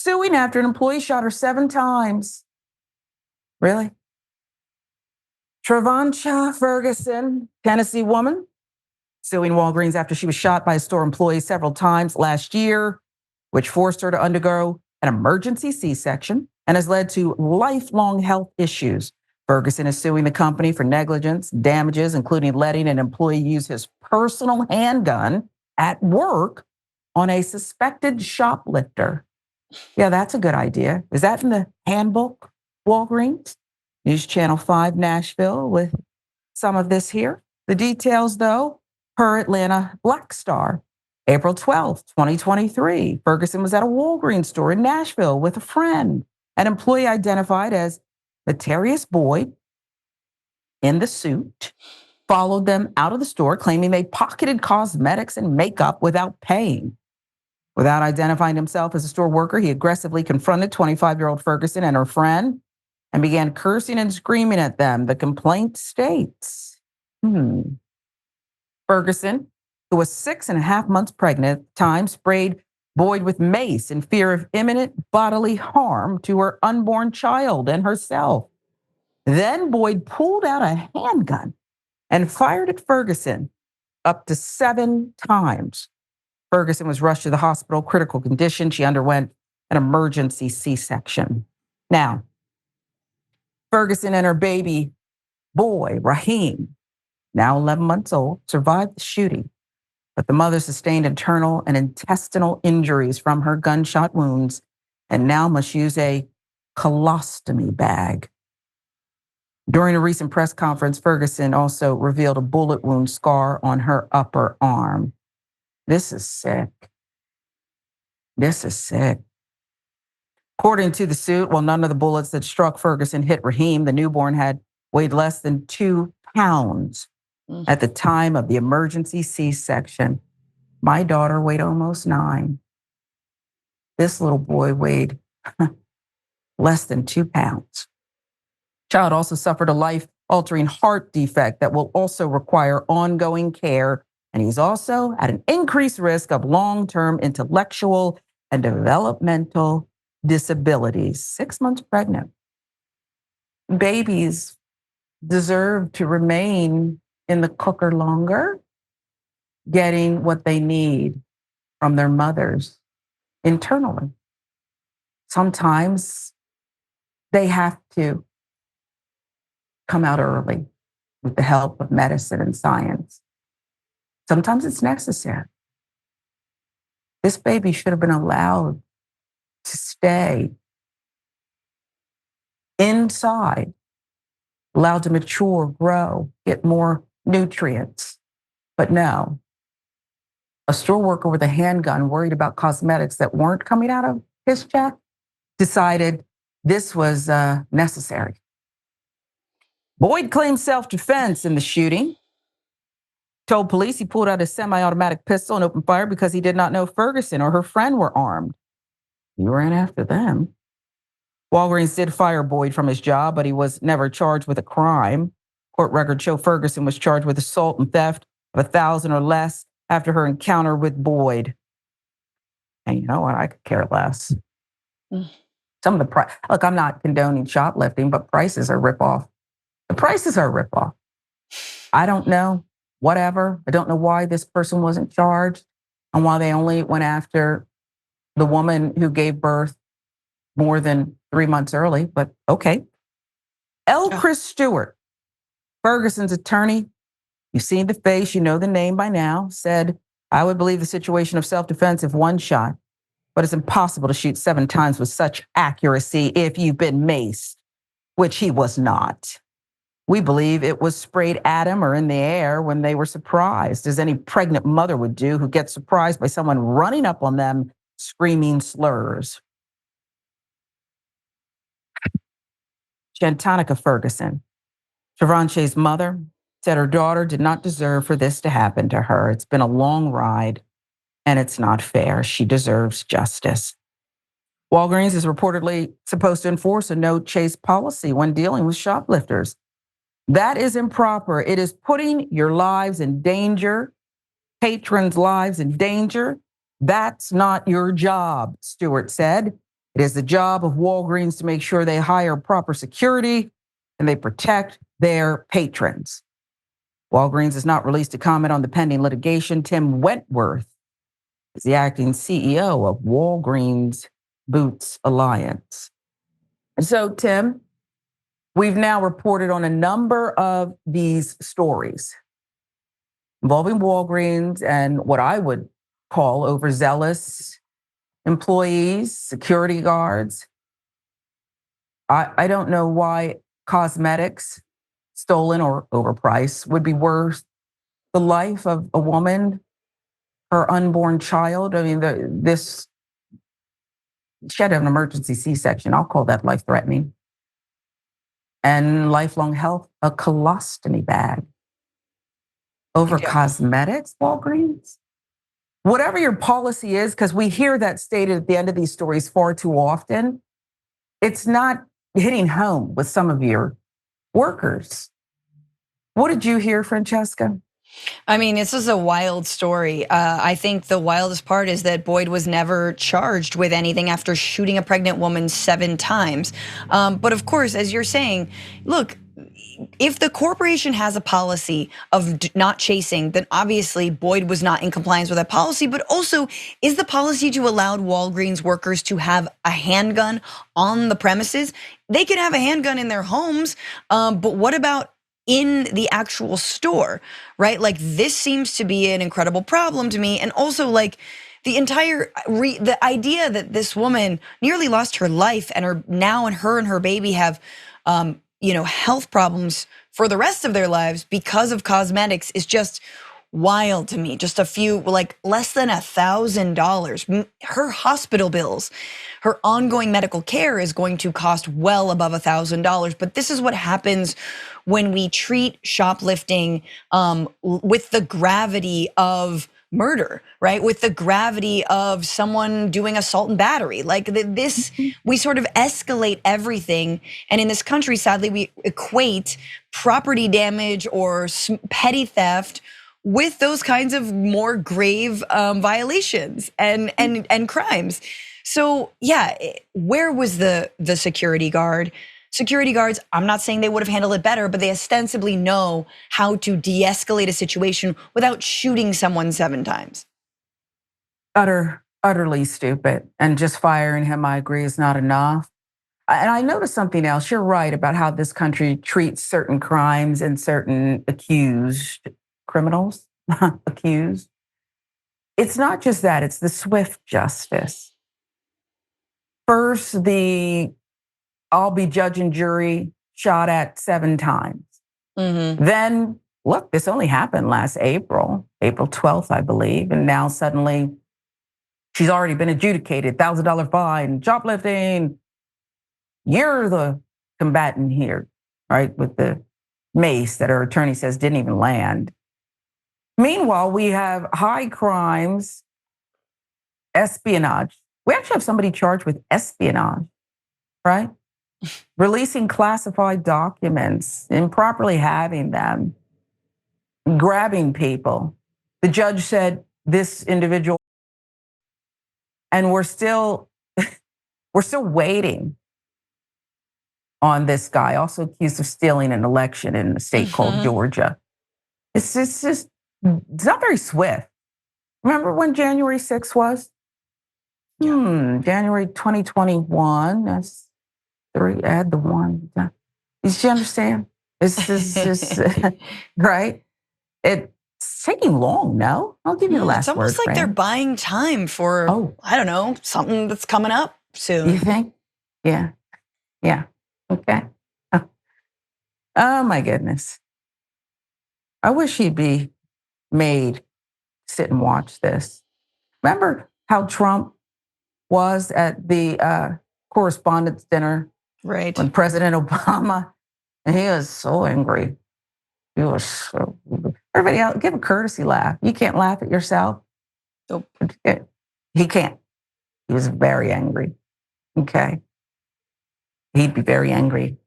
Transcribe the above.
suing after an employee shot her 7 times. Really? Travonsha Ferguson, Tennessee woman, suing Walgreens after she was shot by a store employee several times last year, which forced her to undergo an emergency C-section and has led to lifelong health issues. Ferguson is suing the company for negligence, damages, including letting an employee use his personal handgun at work on a suspected shoplifter. Yeah, that's a good idea. Is that in the handbook, Walgreens? News Channel 5 Nashville with some of this here. The details, though, per Atlanta Black Star. April 12th, 2023, Ferguson was at a Walgreens store in Nashville with a friend. An employee identified as Mitarius Boyd in the suit followed them out of the store, claiming they pocketed cosmetics and makeup without paying. Without identifying himself as a store worker, he aggressively confronted 25-year-old Ferguson and her friend and began cursing and screaming at them. The complaint states, Ferguson, who was 6.5 months pregnant at the time, sprayed Boyd with mace in fear of imminent bodily harm to her unborn child and herself. Then Boyd pulled out a handgun and fired at Ferguson up to 7 times. Ferguson was rushed to the hospital, critical condition. She underwent an emergency C-section. Now, Ferguson and her baby boy, Raheem, now 11 months old, survived the shooting, but the mother sustained internal and intestinal injuries from her gunshot wounds and now must use a colostomy bag. During a recent press conference, Ferguson also revealed a bullet wound scar on her upper arm. This is sick. This is sick. According to the suit, while none of the bullets that struck Ferguson hit Raheem, the newborn had weighed less than 2 pounds at the time of the emergency C-section. My daughter weighed almost 9. This little boy weighed less than 2 pounds. Child also suffered a life-altering heart defect that will also require ongoing care, and he's also at an increased risk of long-term intellectual and developmental disabilities. 6 months pregnant. Babies deserve to remain in the cooker longer, getting what they need from their mothers internally. Sometimes they have to come out early with the help of medicine and science. Sometimes it's necessary. This baby should have been allowed to stay inside, allowed to mature, grow, get more nutrients. But no, a store worker with a handgun worried about cosmetics that weren't coming out of his check decided this was necessary. Boyd claimed self-defense in the shooting. Told police he pulled out a semi-automatic pistol and opened fire because he did not know Ferguson or her friend were armed. He ran after them. Walgreens did fire Boyd from his job, but he was never charged with a crime. Court records show Ferguson was charged with assault and theft of $1,000 or less after her encounter with Boyd. And you know what? I could care less. Some of the look, I'm not condoning shoplifting, but prices are ripoff. The prices are a ripoff. I don't know. Whatever. I don't know why this person wasn't charged and why they only went after the woman who gave birth more than 3 months early, but okay. Chris Stewart, Ferguson's attorney, you've seen the face, you know the name by now, said, I would believe the situation of self-defense if one shot, but it's impossible to shoot 7 times with such accuracy if you've been maced, which he was not. We believe it was sprayed at him or in the air when they were surprised, as any pregnant mother would do who gets surprised by someone running up on them screaming slurs. Shantonica Ferguson, Travonsha's mother, said her daughter did not deserve for this to happen to her. It's been a long ride, and it's not fair. She deserves justice. Walgreens is reportedly supposed to enforce a no-chase policy when dealing with shoplifters. That is improper. It is putting your lives in danger, patrons' lives in danger. That's not your job, Stewart said. It is the job of Walgreens to make sure they hire proper security and they protect their patrons. Walgreens has not released a comment on the pending litigation. Tim Wentworth is the acting CEO of Walgreens Boots Alliance. And so, Tim, we've now reported on a number of these stories involving Walgreens and what I would call overzealous employees, security guards. I don't know why cosmetics, stolen or overpriced, would be worth the life of a woman, her unborn child. I mean, she had an emergency C-section. I'll call that life-threatening. And lifelong health, a colostomy bag. Over cosmetics, Walgreens? Whatever your policy is, because we hear that stated at the end of these stories far too often, it's not hitting home with some of your workers. What did you hear, Francesca? I mean, this is a wild story. I think the wildest part is that Boyd was never charged with anything after shooting a pregnant woman 7 times. But of course, as you're saying, look, if the corporation has a policy of not chasing, then obviously Boyd was not in compliance with that policy. But also, is the policy to allow Walgreens workers to have a handgun on the premises? They can have a handgun in their homes, but what about in the actual store, right? Like, this seems to be an incredible problem to me. And also, like, the entire the idea that this woman nearly lost her life and her and her baby have health problems for the rest of their lives because of cosmetics is just wild to me. Just a few, like less than $1,000. Her hospital bills, her ongoing medical care is going to cost well above $1,000. But this is what happens when we treat shoplifting with the gravity of murder, right? With the gravity of someone doing assault and battery. Like this, we sort of escalate everything. And in this country, sadly, we equate property damage or petty theft with those kinds of more grave violations and crimes. So yeah, where was the security guard? Security guards, I'm not saying they would have handled it better, but they ostensibly know how to de-escalate a situation without shooting someone 7 times. Utterly stupid. And just firing him, I agree, is not enough. And I noticed something else. You're right about how this country treats certain crimes and certain accused criminals, accused. It's not just that, it's the swift justice. First, I'll be judge and jury shot at 7 times. Then, look, this only happened last April 12th, I believe. And now suddenly she's already been adjudicated, $1,000 fine, shoplifting. You're the combatant here, right? With the mace that her attorney says didn't even land. Meanwhile, we have high crimes, espionage. We actually have somebody charged with espionage, right? Releasing classified documents, improperly having them, grabbing people. The judge said this individual, and we're still waiting on this guy, also accused of stealing an election in a state called Georgia. It's not very swift. Remember when January 6th was? Yeah. January 2021. That's 3. Add the 1. You understand? It's just right. It's taking long. No, I'll give you the last word. It's almost like they're buying time for I don't know, something that's coming up soon. You think? Yeah. Okay. Oh my goodness. I wish he'd be made sit and watch this. Remember how Trump was at the correspondence dinner, right? When President Obama, and he was so angry. He was so. Everybody else, give a courtesy laugh. You can't laugh at yourself. Nope. He can't. He was very angry. Okay. He'd be very angry